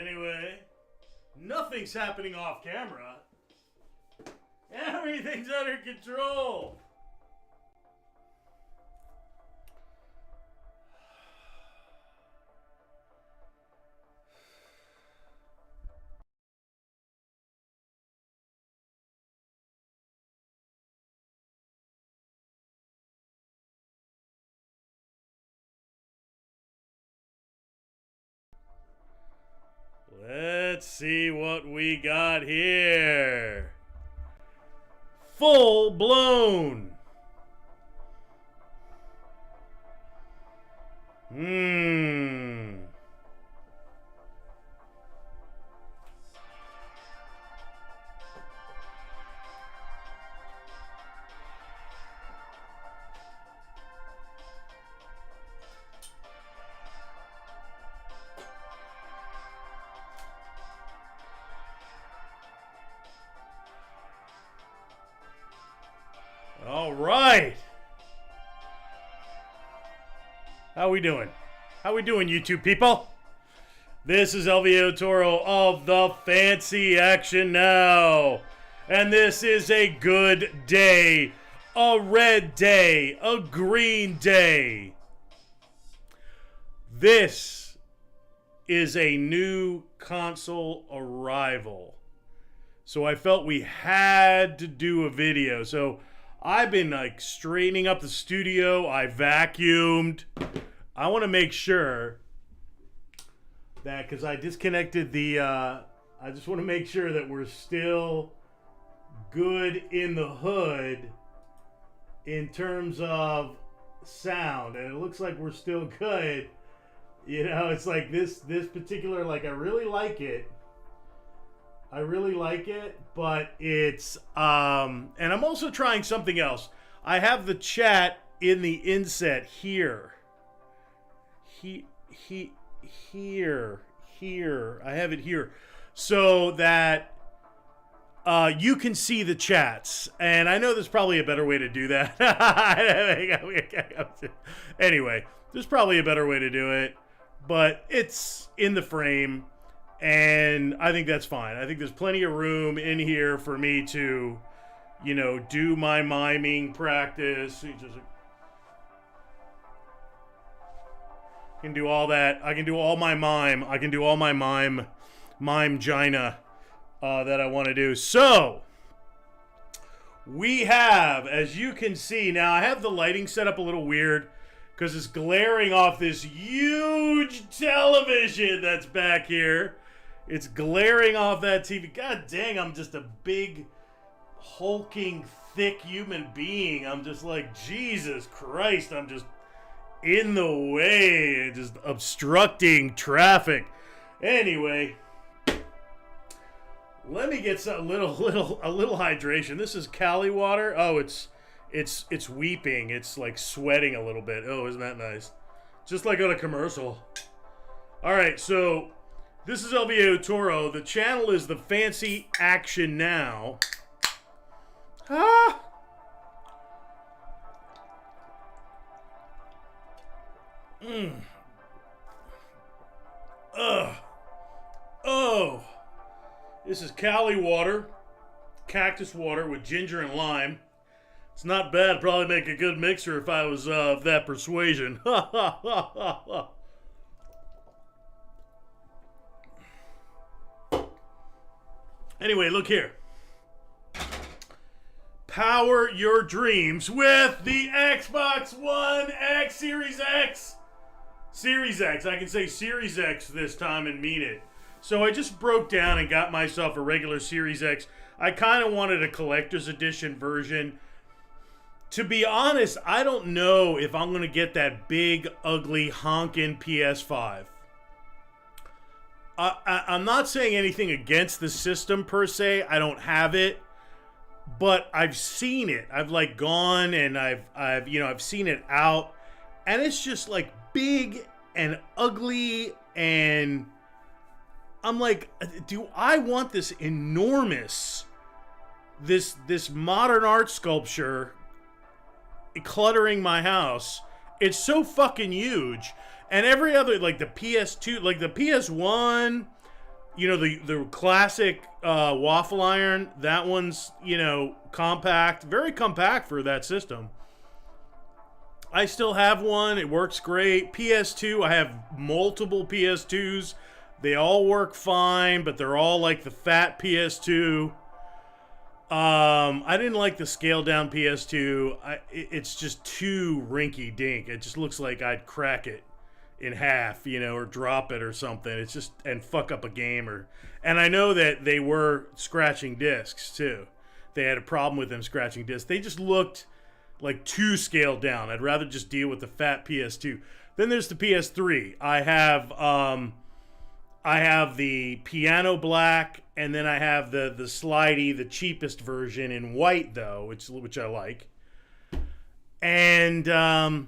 Anyway, nothing's happening off camera. Everything's under control. Let's see what we got here. Full blown. All right. How we doing? How we doing, YouTube people? This is LVO Toro of the Fancy Action Now. And this is a good day. A red day. A green day. This is a new console arrival. So I felt we had to do a video. So I've been like straightening up the studio. I vacuumed. I want to make sure that, because I disconnected the, I just want to make sure that we're still good in the hood in terms of sound. And it looks like we're still good. You know, it's like this particular, like, I really like it. I really like it, but it's, and I'm also trying something else. I have the chat in the inset here. Here. I have it here. So that you can see the chats. And I know there's probably a better way to do that. Anyway, there's probably a better way to do it. But it's in the frame. And I think that's fine. I think there's plenty of room in here for me to, you know, do my miming practice. I can do all that. I can do all my mime. I can do all my mime-gina that I want to do. So, we have, as you can see, now I have the lighting set up a little weird because it's glaring off this huge television that's back here. It's glaring off that TV. God dang, I'm just a big, hulking, thick human being. I'm just like, Jesus Christ, I'm just in the way, just obstructing traffic. Anyway, let me get a little hydration. This is Cali water. Oh, it's weeping. It's like sweating a little bit. Oh, isn't that nice? Just like on a commercial. All right, so this is LVO Toro. The channel is the Fancy Action Now. Ah! Oh! This is Cali water. Cactus water with ginger and lime. It's not bad. Probably make a good mixer if I was of that persuasion. Ha ha ha ha ha. Anyway, look here. Power your dreams with the Xbox One X, Series X. Series X. I can say Series X this time and mean it. So I just broke down and got myself a regular Series X. I kind of wanted a collector's edition version. To be honest, I don't know if I'm going to get that big, ugly, honkin' PS5. I'm not saying anything against the system per se. I don't have it, but I've seen it. I've like gone and I've seen it out, and it's just like big and ugly, and I'm like, do I want this enormous, this modern art sculpture cluttering my house? It's so fucking huge. And every other, like the PS2, like the PS1, you know, the classic waffle iron, that one's, you know, compact, very compact for that system. I still have one. It works great. PS2, I have multiple PS2s. They all work fine, but they're all like the fat PS2. I didn't like the scaled down PS2. It's just too rinky dink. It just looks like I'd crack it in half, you know, or drop it or something. It's just, and fuck up a game. And I know that they were scratching discs too. They had a problem with them scratching discs. They just looked like too scaled down. I'd rather just deal with the fat PS2. Then there's the PS3. I have the piano black, and then I have the slidey, the cheapest version in white though, which I like. And the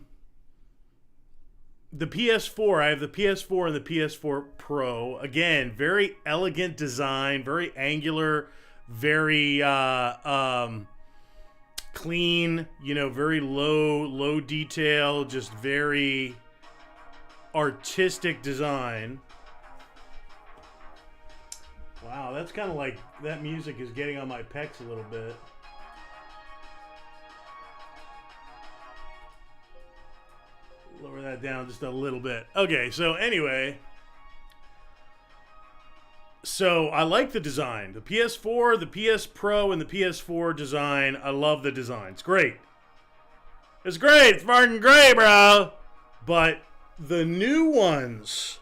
PS4, I have the PS4 and the PS4 Pro. Again, very elegant design, very angular, very clean, you know, very low detail, just very artistic design. Wow, that's kind of like, that music is getting on my pecs a little bit. Lower that down just a little bit. Okay, so anyway. So I like the design. The PS4, the PS Pro, and the PS4 design. I love the design. It's great. It's great. It's fucking great, bro. But the new ones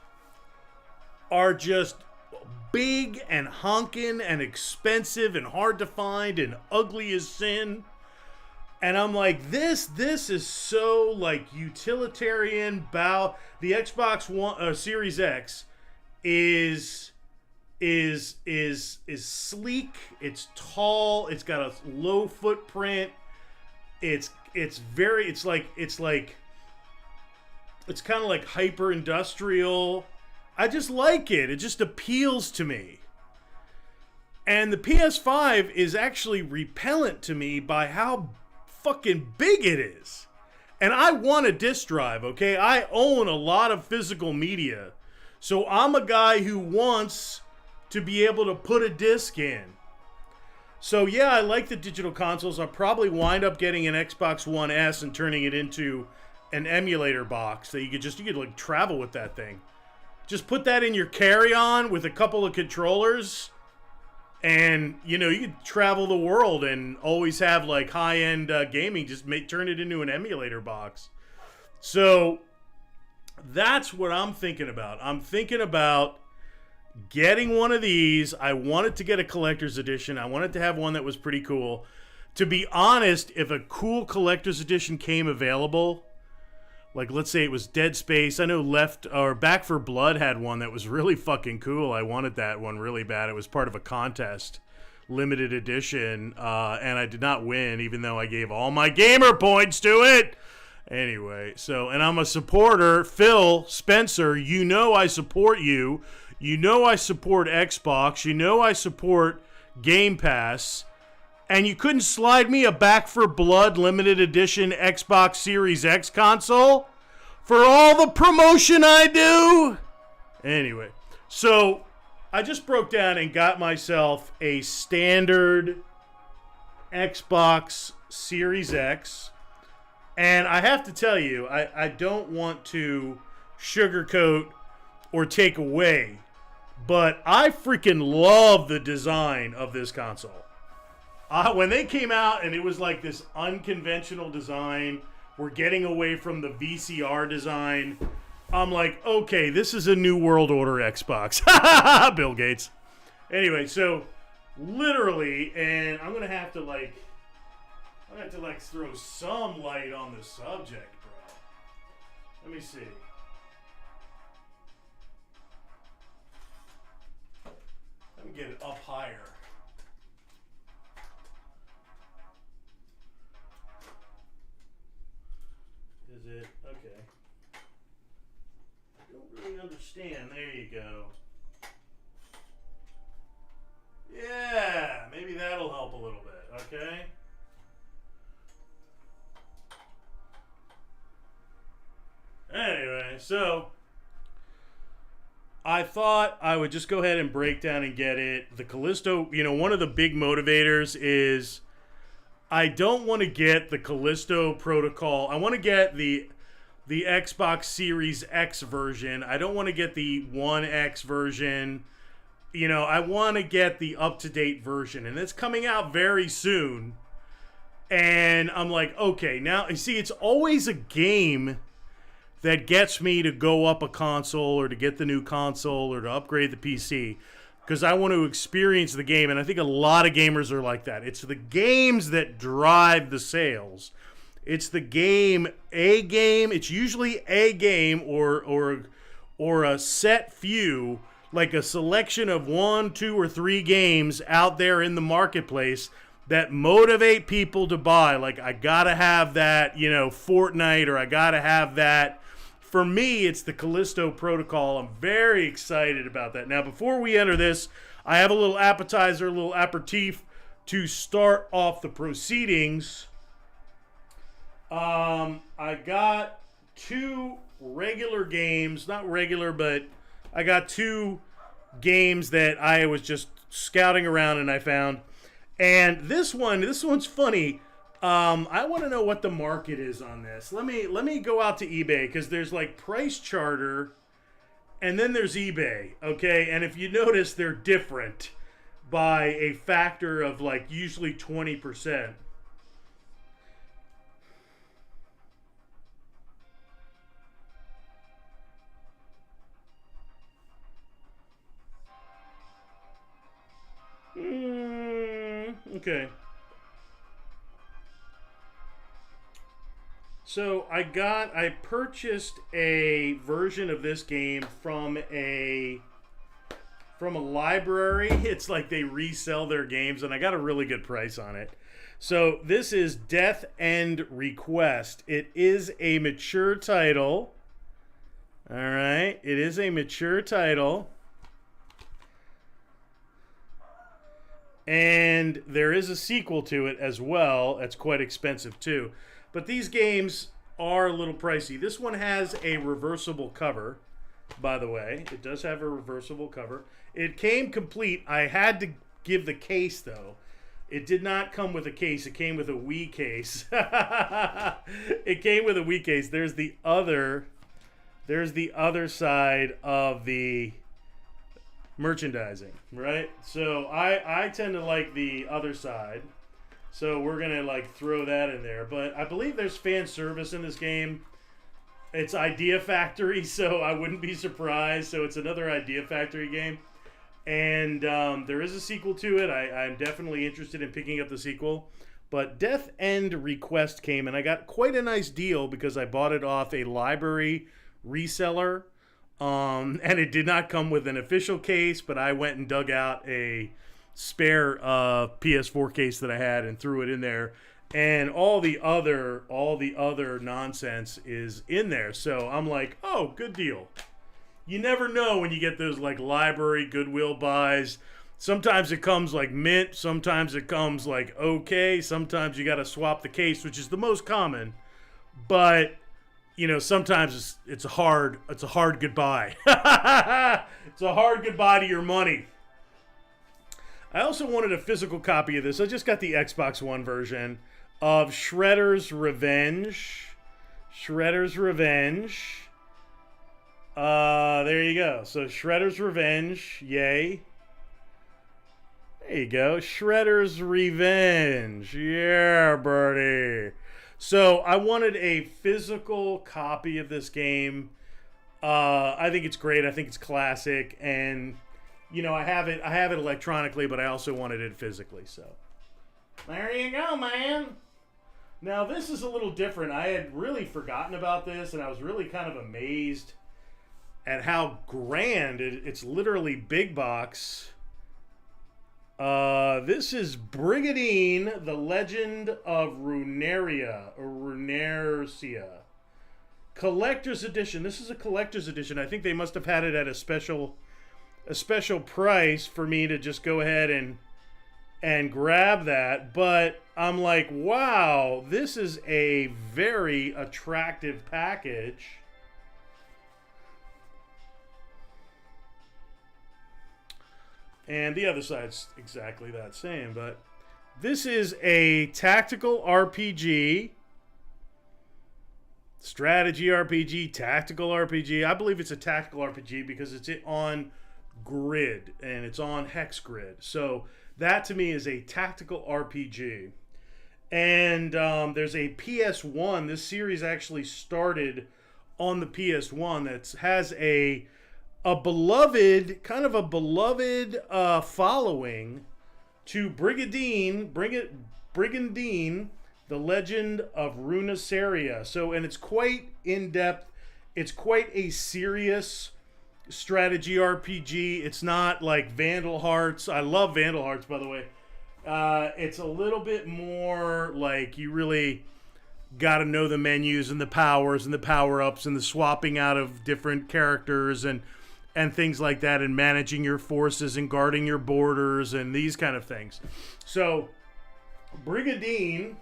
are just big and honking and expensive and hard to find and ugly as sin. And I'm like, this is so like utilitarian. The Xbox One Series X is sleek. It's tall. It's got a low footprint. It's kind of like hyper industrial. I just like it. It just appeals to me. And the PS5 is actually repellent to me by how fucking big it is. And I want a disc drive, okay? I own a lot of physical media. So I'm a guy who wants to be able to put a disc in. So yeah, I like the digital consoles. I'll probably wind up getting an Xbox One S and turning it into an emulator box that you could like travel with that thing. Just put that in your carry-on with a couple of controllers, and you know, you could travel the world and always have like high-end gaming. Just turn it into an emulator box. So that's what I'm thinking about. I'm thinking about getting one of these. I wanted to get a collector's edition. I wanted to have one that was pretty cool. To be honest, if a cool collector's edition came available, like let's say it was Dead Space. I know Back 4 Blood had one that was really fucking cool. I wanted that one really bad. It was part of a contest, limited edition, and I did not win, even though I gave all my gamer points to it. Anyway, and I'm a supporter. Phil Spencer, you know I support you. You know I support Xbox. You know I support Game Pass. And you couldn't slide me a Back 4 Blood limited edition Xbox Series X console for all the promotion I do? Anyway, so I just broke down and got myself a standard Xbox Series X. And I have to tell you, I don't want to sugarcoat or take away, but I freaking love the design of this console. When they came out and it was like this unconventional design, we're getting away from the VCR design. I'm like, okay, this is a new world order Xbox. Bill Gates. Anyway, so literally, and I'm gonna have to throw some light on the subject, bro. Let me see. Let me get it up higher. Is it? Okay. I don't really understand. There you go. Yeah, maybe that'll help a little bit, okay? Anyway, so I thought I would just go ahead and break down and get it. The Callisto, you know, one of the big motivators is I don't want to get the Callisto Protocol. I want to get the Xbox Series X version. I don't want to get the One X version. You know, I want to get the up-to-date version, and it's coming out very soon. And I'm like, okay, now, you see, it's always a game that gets me to go up a console or to get the new console or to upgrade the PC because I want to experience the game. And I think a lot of gamers are like that. It's the games that drive the sales. It's the game, it's usually a game or a set few, like a selection of 1, 2, or 3 games out there in the marketplace that motivate people to buy. Like, I gotta have that, you know, Fortnite, or I gotta have that. For me, it's the Callisto Protocol. I'm very excited about that. Now, before we enter this, I have a little appetizer, a little aperitif to start off the proceedings. I got 2 regular games, not regular, but I got 2 games that I was just scouting around and I found. And this one's funny. I want to know what the market is on this. Let me go out to eBay, because there's like Price Charter and then there's eBay, okay? And if you notice, they're different by a factor of like usually 20%. Okay. So I purchased a version of this game from a library. It's like they resell their games, and I got a really good price on it. So this is Death End Request. It is a mature title. All right, it is a mature title. And there is a sequel to it as well. That's quite expensive too. But these games are a little pricey. This one has a reversible cover, by the way. It does have a reversible cover. It came complete. I had to give the case, though. It did not come with a case. It came with a Wii case. It came with a Wii case. There's the other side of the merchandising, right? So I tend to like the other side. So we're going to like throw that in there. But I believe there's fan service in this game. It's Idea Factory, so I wouldn't be surprised. So it's another Idea Factory game. And there is a sequel to it. I'm definitely interested in picking up the sequel. But Death End Request came, and I got quite a nice deal because I bought it off a library reseller. And it did not come with an official case, but I went and dug out a spare PS4 case that I had and threw it in there, and all the other nonsense is in there. So I'm like, oh, good deal. You never know when you get those like library Goodwill buys. Sometimes it comes like mint, sometimes it comes like okay, sometimes you got to swap the case, which is the most common. But you know, sometimes it's a hard goodbye. It's a hard goodbye to your money. I also wanted a physical copy of this. I just got the Xbox One version of Shredder's Revenge. Shredder's Revenge. There you go. So Shredder's Revenge. Yay. There you go. Shredder's Revenge. Yeah, birdie. So I wanted a physical copy of this game. I think it's great. I think it's classic. And you know, I have it electronically, but I also wanted it physically, so there you go, man. Now, this is a little different. I had really forgotten about this, and I was really kind of amazed at how grand it's literally big box. This is Brigadine, the Legend of Runeria, or Runercia. Collector's Edition. This is a collector's edition. I think they must have had it at a special price for me to just go ahead and grab that. But I'm like, wow, this is a very attractive package. And the other side's exactly that same. But this is a tactical RPG, strategy RPG, tactical RPG. I believe it's a tactical RPG because it's on grid and it's on hex grid. So that to me is a tactical RPG. And there's a PS1. This series actually started on the PS1 that has a beloved, kind of a beloved following to Brigandine, the Legend of Runesaria. So, and it's quite in-depth. It's quite a serious strategy RPG. It's not like Vandal Hearts. I love Vandal Hearts, by the way. It's a little bit more like you really got to know the menus and the powers and the power-ups and the swapping out of different characters and things like that, and managing your forces and guarding your borders and these kind of things. So, Brigandine,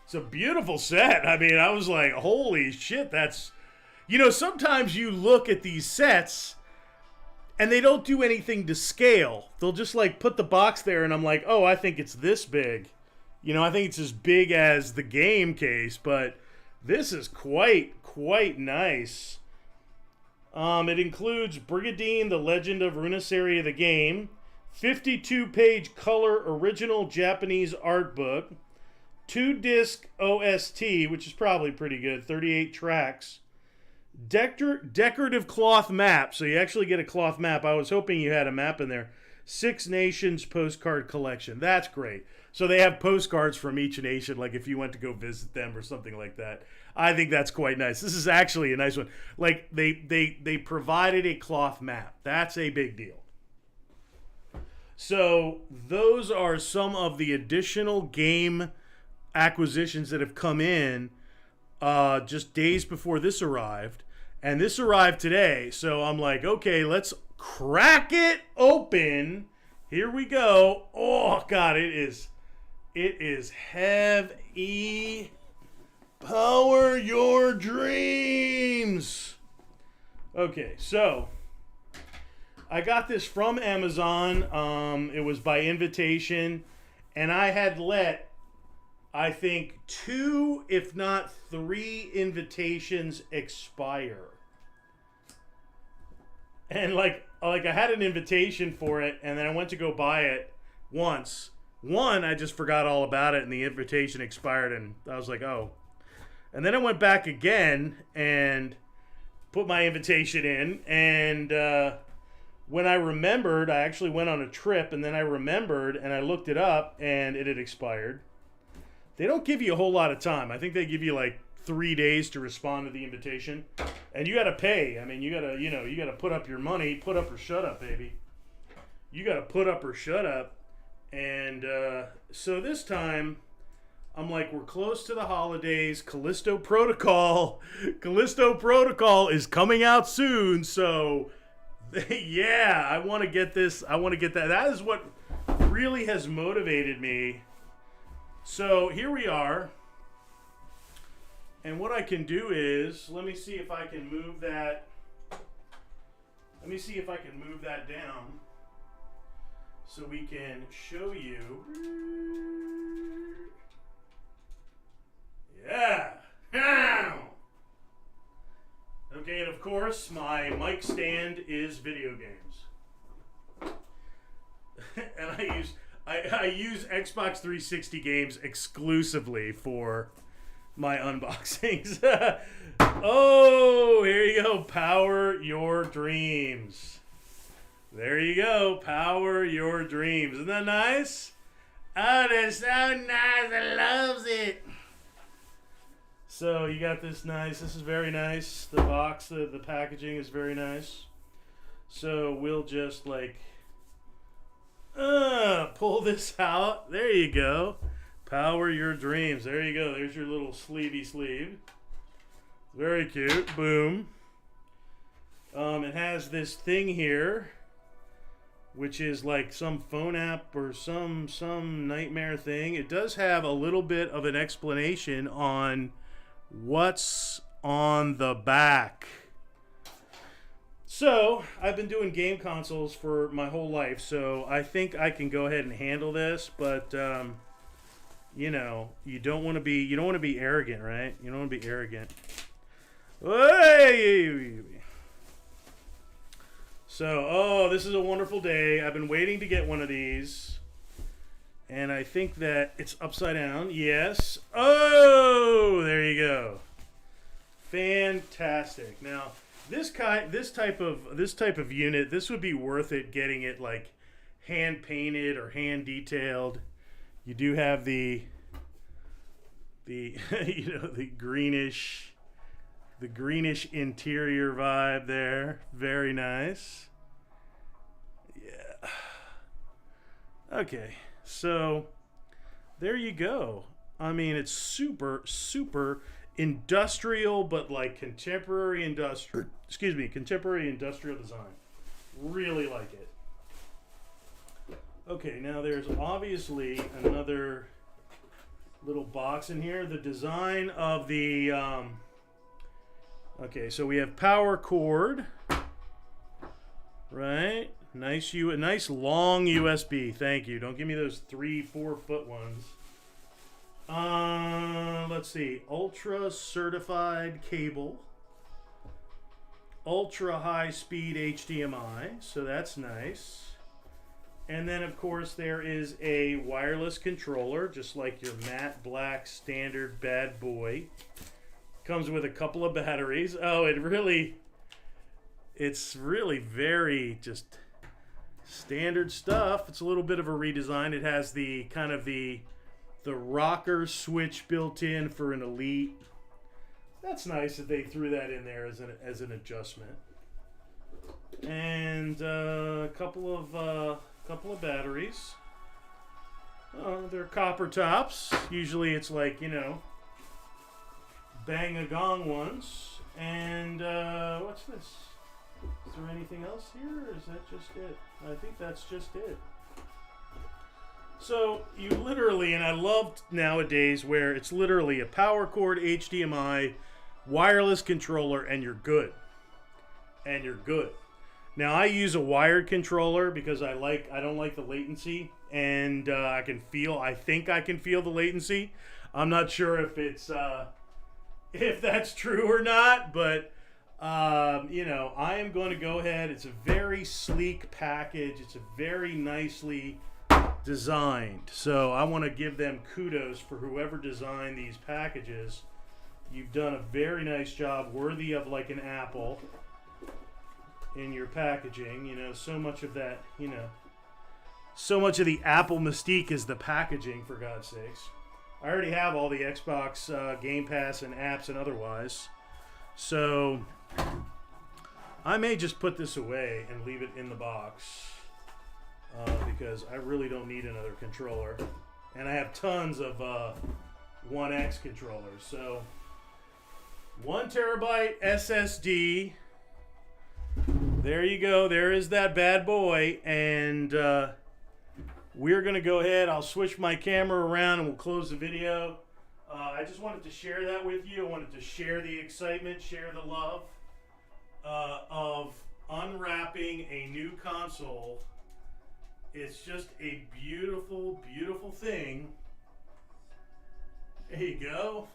it's a beautiful set. I mean, I was like, holy shit, that's... You know, sometimes you look at these sets and they don't do anything to scale. They'll just like put the box there and I'm like, oh, I think it's this big. You know, I think it's as big as the game case, but this is quite nice. It includes Brigandine, the Legend of Runesaria, the game, 52-page color original Japanese art book, 2-disc OST, which is probably pretty good, 38 tracks, decorative cloth map, so you actually get a cloth map. I was hoping you had a map in there. 6 Nations postcard collection. That's great. So they have postcards from each nation, like if you went to go visit them or something like that. I think that's quite nice. This is actually a nice one. Like they provided a cloth map. That's a big deal. So those are some of the additional game acquisitions that have come in just days before this arrived. And this arrived today. So I'm like, okay, let's crack it open. Here we go. Oh, God, it is heavy. Power your dreams. Okay, so I got this from Amazon. It was by invitation, and I had let, I think, 2, if not 3 invitations expire. And like I had an invitation for it, and then I went to go buy it once. One, I just forgot all about it, and the invitation expired, and I was like, oh. And then I went back again and put my invitation in, and when I remembered, I actually went on a trip, and then I remembered, and I looked it up, and it had expired. They don't give you a whole lot of time. I think they give you like 3 days to respond to the invitation, and you got to pay. I mean, you got to put up your money, put up or shut up, baby. You got to put up or shut up. And so this time, I'm like, we're close to the holidays. Callisto Protocol is coming out soon. So, yeah, I want to get this. I want to get that. That is what really has motivated me. So here we are. And what I can do is, let me see if I can move that. Let me see if I can move that down so we can show you. Yeah. Okay, and of course, my mic stand is video games. And I use Xbox 360 games exclusively for my unboxings. Oh, here you go. Power your dreams. There you go. Power your dreams. Isn't that nice? Oh, that's so nice. I loves it. So you got this nice. This is very nice. The box, the packaging is very nice. So we'll just like pull this out. There you go. Power your dreams. There you go. There's your little sleevey sleeve. Very cute. Boom. It has this thing here, which is like some phone app or some nightmare thing. It does have a little bit of an explanation on what's on the back. So, I've been doing game consoles for my whole life, so I think I can go ahead and handle this, but you know, you don't want to be arrogant, right? You don't want to be arrogant. Hey! So, oh, this is a wonderful day. I've been waiting to get one of these. And I think that it's upside down. Yes. Oh, there you go. Fantastic. Now, this type of unit, this would be worth it getting it like hand painted or hand detailed. You do have the you know, the greenish interior vibe there. Very nice. Yeah. Okay. So there you go. I mean, it's super industrial, but like contemporary industrial design. Really like it. Okay, now there's obviously another little box in here. The design of the okay, so we have power cord, right? Nice long USB. Thank you. Don't give me those 3-4 foot ones. Let's see. Ultra certified cable. Ultra high speed HDMI. So that's nice. And then of course there is a wireless controller, just like your matte black standard bad boy. Comes with a couple of batteries. Oh, it's really very just standard stuff. It's a little bit of a redesign. It has the kind of the rocker switch built in for an Elite. That's nice that they threw that in there as an adjustment. And a couple of batteries. They're copper tops. Usually it's like, you know, bang-a-gong ones. And what's this? Is there anything else here, or is that just it? I think that's just it. So you literally, and I love nowadays where it's literally a power cord, HDMI, wireless controller, and you're good. And you're good. Now I use a wired controller because I don't like the latency, and I think I can feel the latency. I'm not sure if that's true or not, but you know, I am going to go ahead. It's a very sleek package. It's a very nicely designed. So I want to give them kudos for whoever designed these packages. You've done a very nice job, worthy of like an Apple in your packaging. You know, so much of that, you know, so much of the Apple mystique is the packaging, for God's sakes. I already have all the Xbox Game Pass and apps and otherwise. So I may just put this away and leave it in the box because I really don't need another controller. And I have tons of 1X controllers. So 1 terabyte SSD. There you go. There is that bad boy. And we're going to go ahead. I'll switch my camera around and we'll close the video. I just wanted to share that with you. I wanted to share the excitement, share the love of unwrapping a new console. It's just a beautiful, beautiful thing. There you go.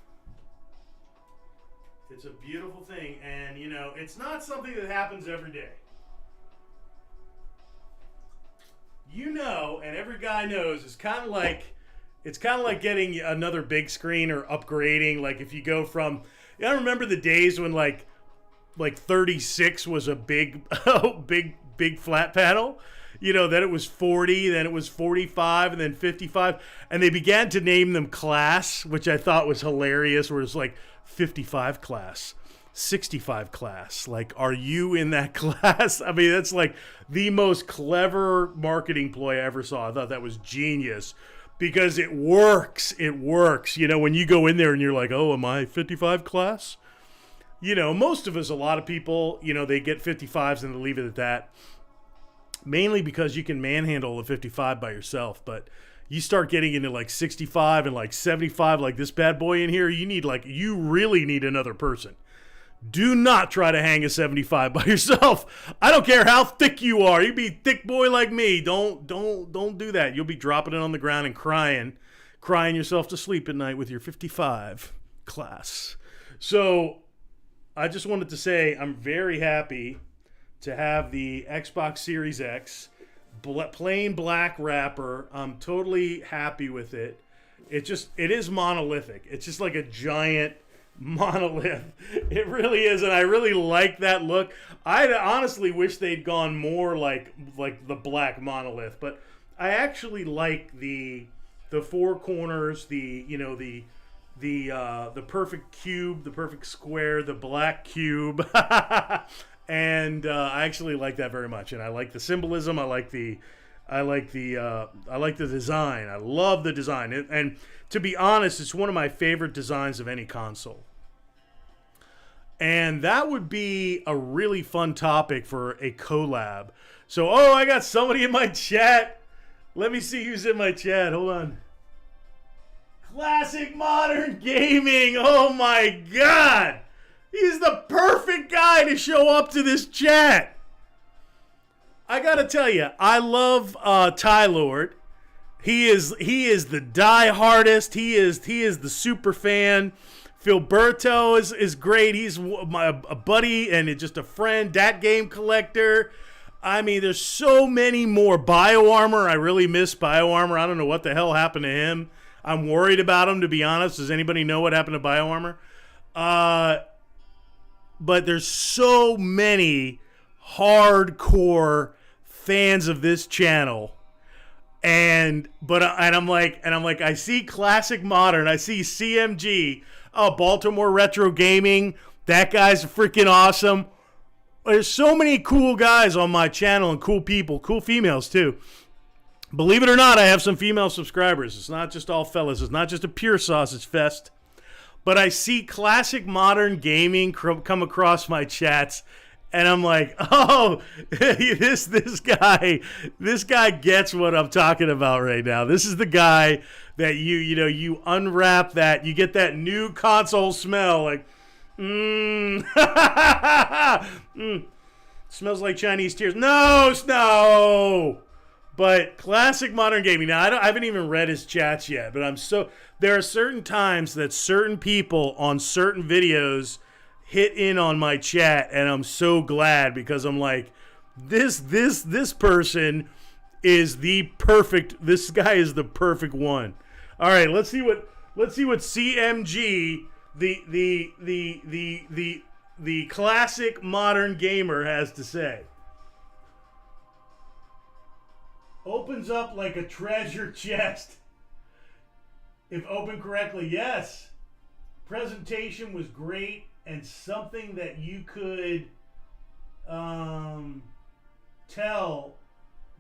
It's a beautiful thing. And, you know, it's not something that happens every day. You know, and every guy knows, it's kind of like getting another big screen or upgrading. Like if you go from, I remember the days when like 36 was a big flat panel. You know, then it was 40, then it was 45, and then 55. And they began to name them class, which I thought was hilarious, where it's like 55 class, 65 class. Like, are you in that class? I mean, that's like the most clever marketing ploy I ever saw. I thought that was genius because it works. It works. You know, when you go in there and you're like, oh, am I 55 class? You know, most of us, a lot of people, you know, they get 55s and they leave it at that. Mainly because you can manhandle a 55 by yourself, but you start getting into like 65 and like 75, like this bad boy in here, you really need another person Do not try to hang a 75 by yourself. I don't care how thick you are. You be a thick boy like me. Don't do that. You'll be dropping it on the ground and crying yourself to sleep at night with your 55 class. So I just wanted to say I'm very happy to have the Xbox Series X, plain black wrapper. I'm totally happy with it. It is monolithic. It's just like a giant monolith. It really is, and I really like that look. I honestly wish they'd gone more like the black monolith, but I actually like the four corners, the perfect cube, the perfect square, the black cube. And I actually like that very much, and I like the symbolism. I like the design. I love the design, and to be honest, it's one of my favorite designs of any console. And that would be a really fun topic for a collab. So, I got somebody in my chat. Let me see who's in my chat. Hold on. Classic Modern Gaming. Oh my God. He's the perfect guy to show up to this chat. I gotta tell you, I love Ty Lord. He is the die-hardest. He is the super fan. Filberto is great. He's a buddy and just a friend. Dat Game Collector. I mean, there's so many more. BioArmor. I really miss BioArmor. I don't know what the hell happened to him. I'm worried about him, to be honest. Does anybody know what happened to BioArmor? But there's so many hardcore fans of this channel. And I'm like, I see Classic Modern, I see CMG, Baltimore Retro Gaming. That guy's freaking awesome. There's so many cool guys on my channel and cool people, cool females too. Believe it or not, I have some female subscribers. It's not just all fellas. It's not just a pure sausage fest. But I see Classic Modern Gaming come across my chats, and I'm like, this guy gets what I'm talking about right now. This is the guy that you unwrap that, you get that new console smell, like, smells like Chinese tears. No. But Classic Modern Gaming. Now, I haven't even read his chats yet, but there are certain times that certain people on certain videos hit in on my chat, and I'm so glad, because I'm like, this person is the perfect. This guy is the perfect one. All right, let's see what CMG, the Classic Modern Gamer, has to say. Opens up like a treasure chest. If opened correctly, yes. Presentation was great and something that you could tell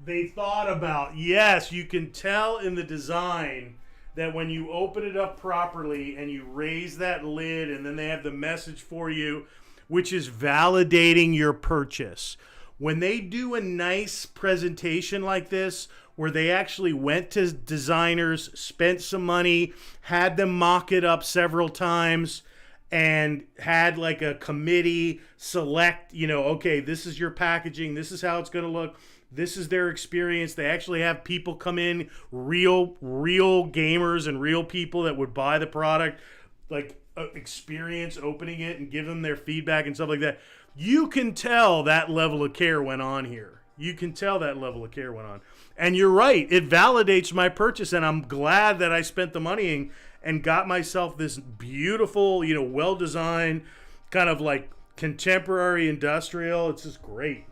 they thought about. Yes, you can tell in the design that when you open it up properly and you raise that lid, and then they have the message for you, which is validating your purchase. When they do a nice presentation like this, where they actually went to designers, spent some money, had them mock it up several times, and had like a committee select, okay, this is your packaging, this is how it's going to look, this is their experience. They actually have people come in, real gamers and real people that would buy the product, like experience opening it and give them their feedback and stuff like that. You can tell that level of care went on here. You can tell that level of care went on. And you're right. It validates my purchase, and I'm glad that I spent the money and got myself this beautiful, well-designed, kind of like contemporary industrial. It's just great.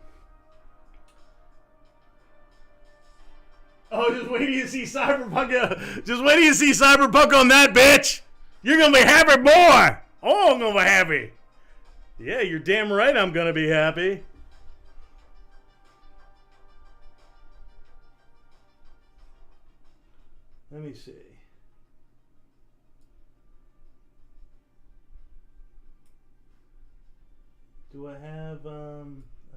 Oh, just wait till you see Cyberpunk. Just wait till you see Cyberpunk on that, bitch. You're going to be happy, boy. Oh, I'm going to be happy. Yeah, you're damn right I'm going to be happy. Let me see. Do I have, I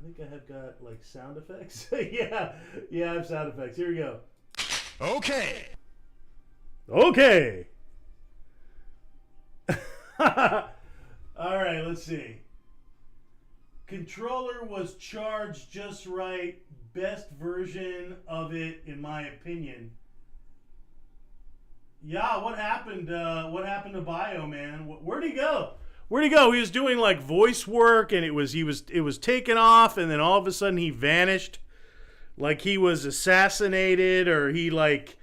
think I have got like sound effects. Yeah, I have sound effects. Here we go. Okay. All right, let's see. Controller was charged just right. Best version of it, in my opinion. Yeah, what happened? What happened to Bio, man? Where'd he go? Where'd he go? He was doing like voice work, and it was taken off, and then all of a sudden he vanished, like he was assassinated, or he like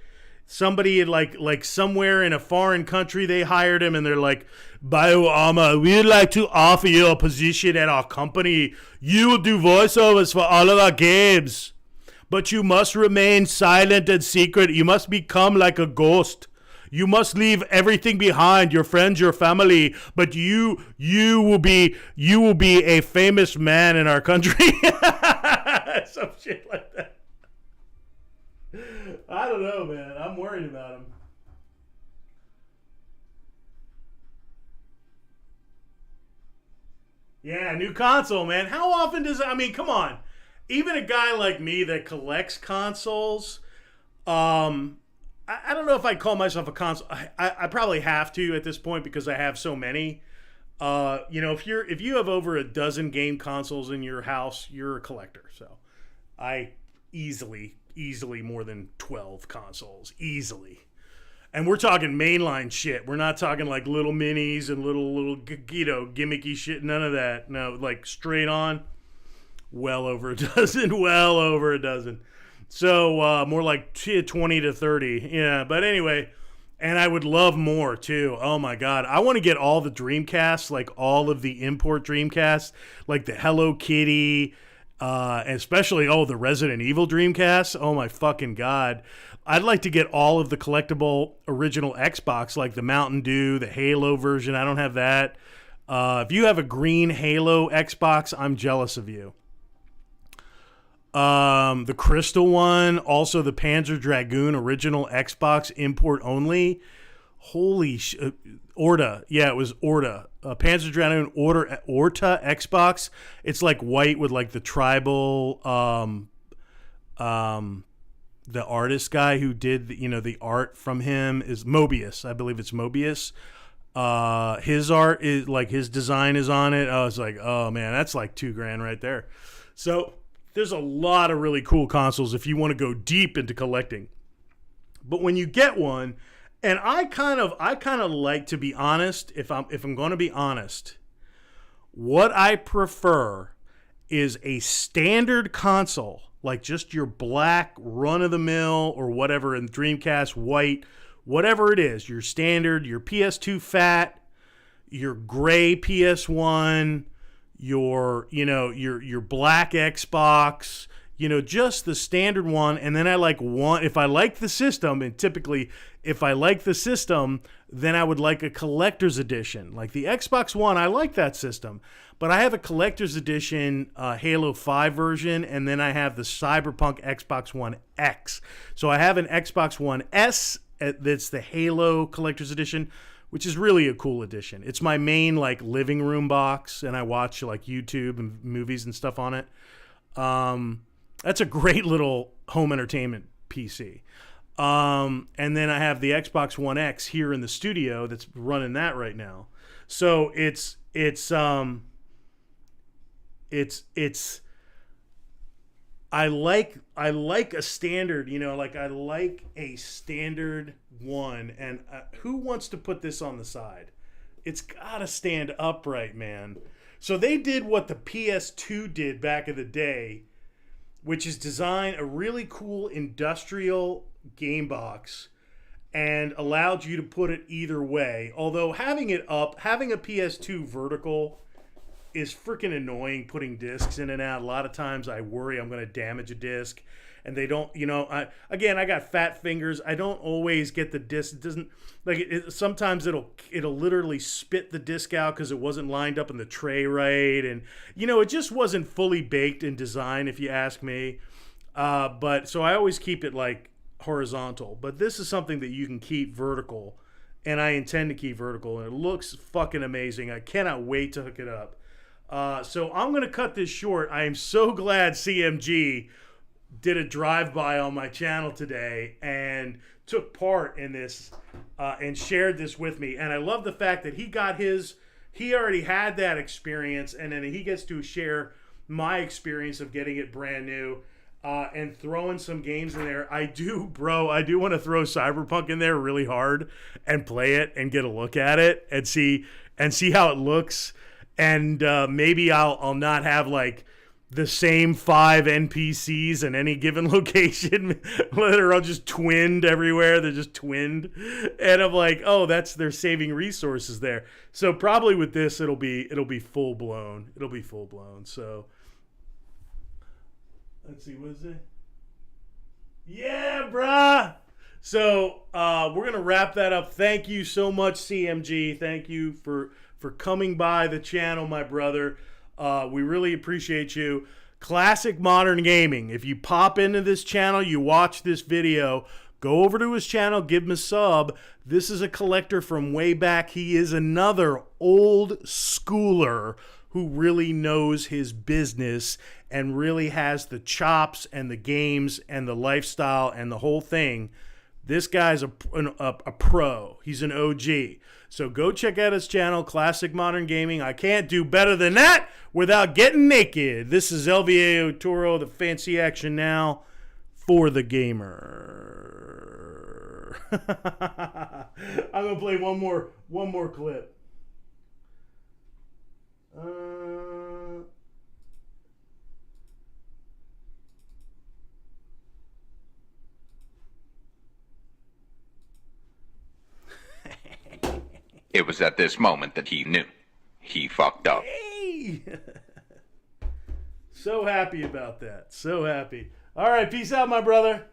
somebody had like somewhere in a foreign country they hired him, and they're like, Bio Armor, we'd like to offer you a position at our company. You will do voiceovers for all of our games, but you must remain silent and secret. You must become like a ghost. You must leave everything behind, your friends, your family, but you will be a famous man in our country. Some shit like that. I don't know, man. I'm worried about him. Yeah, new console, man. How often does I mean, come on. Even a guy like me that collects consoles, I don't know if I'd call myself a console. I probably have to at this point because I have so many. If you have over a dozen game consoles in your house, you're a collector. So I easily more than 12 consoles. Easily. And we're talking mainline shit. We're not talking like little minis and little gimmicky shit. None of that. No, like straight on. Well over a dozen. Well over a dozen. So more like 20 to 30. Yeah, but anyway, and I would love more too. Oh my God. I want to get all the Dreamcasts, like all of the import Dreamcasts, like the Hello Kitty, and especially, the Resident Evil Dreamcast. Oh my fucking God. I'd like to get all of the collectible original Xbox, like the Mountain Dew, the Halo version. I don't have that. If you have a green Halo Xbox, I'm jealous of you. The Crystal one, also the Panzer Dragoon original Xbox import only. Holy Orta. Yeah, it was Orta. Panzer Dragoon Orta Xbox. It's like white with like the tribal, the artist guy who did the art from him is Mobius. I believe it's Mobius. His art is like, his design is on it. I was like, oh man, that's like $2,000 right there. So there's a lot of really cool consoles if you want to go deep into collecting. But when you get one, and I kind of like to be honest, if I'm going to be honest, what I prefer is a standard console, like just your black run-of-the-mill or whatever in Dreamcast white, whatever it is, your standard, your PS2 fat, your gray PS1, your black Xbox, just the standard one. And then if I like the system, and typically if I like the system, then I would like a collector's edition. Like the Xbox One, I like that system. But I have a collector's edition Halo 5 version, and then I have the Cyberpunk Xbox One X. So I have an Xbox One S that's the Halo collector's edition, which is really a cool edition. It's my main living room box, and I watch YouTube and movies and stuff on it. That's a great little home entertainment PC. And then I have the Xbox One X here in the studio that's running that right now. So it's I like a standard, I like a standard one. And who wants to put this on the side? It's gotta stand upright, man. So they did what the PS2 did back in the day, which is design a really cool industrial game box and allowed you to put it either way. Although having a PS2 vertical is freaking annoying, putting discs in and out. A lot of times I worry I'm going to damage a disc, and they don't, I got fat fingers. I don't always get the disc. It doesn't sometimes it'll literally spit the disc out because it wasn't lined up in the tray right. And, it just wasn't fully baked in design, if you ask me. But so I always keep it horizontal, but this is something that you can keep vertical, and I intend to keep vertical, and it looks fucking amazing. I cannot wait to hook it up. So I'm going to cut this short. I am so glad CMG did a drive-by on my channel today and took part in this and shared this with me. And I love the fact that he already had that experience, and then he gets to share my experience of getting it brand new. And throwing some games in there. I do want to throw Cyberpunk in there really hard and play it and get a look at it and see how it looks. And maybe I'll not have like the same 5 NPCs in any given location that are all just twinned everywhere. They're just twinned. And I'm like, oh, they're saving resources there. So probably with this, it'll be full blown. It'll be full blown. So let's see, what is it? Yeah, bruh. So we're gonna wrap that up. Thank you so much, CMG. Thank you for coming by the channel, my brother. We really appreciate you. Classic Modern Gaming. If you pop into this channel, you watch this video, go over to his channel, give him a sub. This is a collector from way back. He is another old schooler who really knows his business and really has the chops and the games and the lifestyle and the whole thing. This guy's a pro. He's an OG. So go check out his channel, Classic Modern Gaming. I can't do better than that without getting naked. This is LVAO Toro, the fancy action now for the gamer. I'm going to play one more clip. It was at this moment that he knew. He fucked up. Hey! So happy about that. So happy. All right, peace out, my brother.